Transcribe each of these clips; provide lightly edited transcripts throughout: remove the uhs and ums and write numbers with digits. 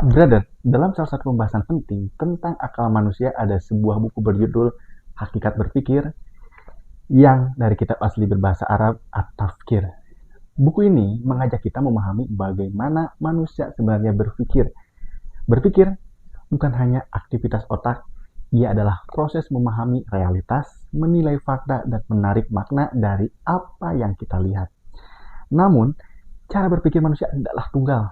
Brother, dalam salah satu pembahasan penting tentang akal manusia ada sebuah buku berjudul Hakikat Berpikir yang dari kitab asli berbahasa Arab At-Tafkir. Buku ini mengajak kita memahami bagaimana manusia sebenarnya berpikir. Berpikir bukan hanya aktivitas otak, ia adalah proses memahami realitas, menilai fakta, dan menarik makna dari apa yang kita lihat. Namun, cara berpikir manusia tidaklah tunggal.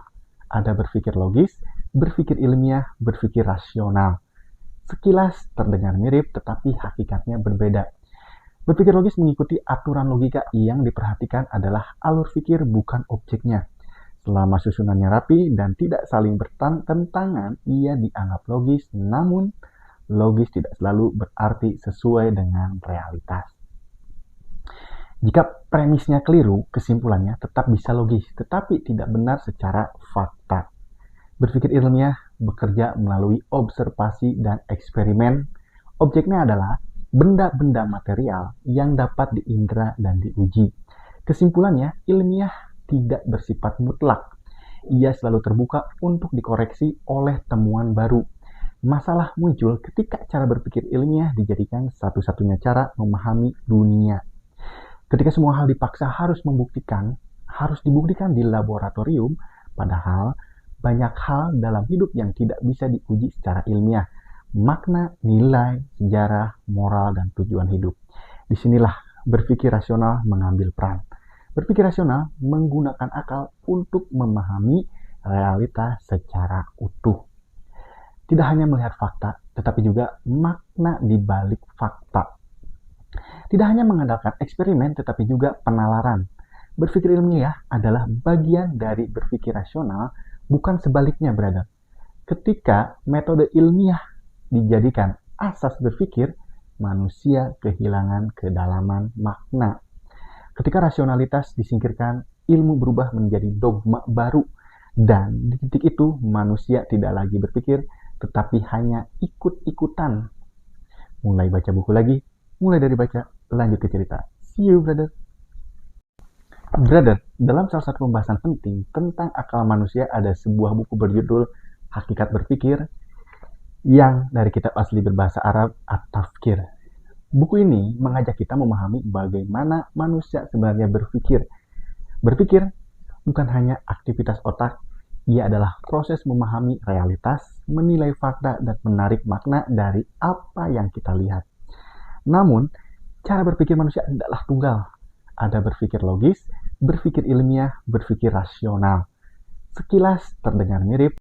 Ada berpikir logis, berpikir ilmiah, berpikir rasional. Sekilas terdengar mirip, tetapi hakikatnya berbeda. Berpikir logis mengikuti aturan logika yang diperhatikan adalah alur pikir bukan objeknya. Selama susunannya rapi dan tidak saling bertentangan, ia dianggap logis, namun logis tidak selalu berarti sesuai dengan realitas. Jika premisnya keliru, kesimpulannya tetap bisa logis, tetapi tidak benar secara fakta. Berpikir ilmiah bekerja melalui observasi dan eksperimen. Objeknya adalah benda-benda material yang dapat diindra dan diuji. Kesimpulannya, ilmiah tidak bersifat mutlak. Ia selalu terbuka untuk dikoreksi oleh temuan baru. Masalah muncul ketika cara berpikir ilmiah dijadikan satu-satunya cara memahami dunia. Ketika semua hal dipaksa harus dibuktikan di laboratorium, padahal banyak hal dalam hidup yang tidak bisa diuji secara ilmiah. Makna, nilai, sejarah, moral, dan tujuan hidup. Disinilah berpikir rasional mengambil peran. Berpikir rasional menggunakan akal untuk memahami realitas secara utuh. Tidak hanya melihat fakta, tetapi juga makna di balik fakta. Tidak hanya mengandalkan eksperimen, tetapi juga penalaran. Berpikir ilmiah adalah bagian dari berpikir rasional, bukan sebaliknya, brother. Ketika metode ilmiah dijadikan asas berpikir, manusia kehilangan kedalaman makna. Ketika rasionalitas disingkirkan, ilmu berubah menjadi dogma baru. Dan di titik itu, manusia tidak lagi berpikir, tetapi hanya ikut-ikutan. Mulai baca buku lagi, mulai dari baca, lanjut ke cerita. See you, brother. Brother, dalam salah satu pembahasan penting tentang akal manusia ada sebuah buku berjudul Hakikat Berpikir yang dari kitab asli berbahasa Arab At-Tafkir. Buku ini mengajak kita memahami bagaimana manusia sebenarnya berpikir. Berpikir bukan hanya aktivitas otak, ia adalah proses memahami realitas, menilai fakta, dan menarik makna dari apa yang kita lihat. Namun, cara berpikir manusia tidaklah tunggal. Ada berpikir logis, berpikir ilmiah, berpikir rasional. Sekilas terdengar mirip,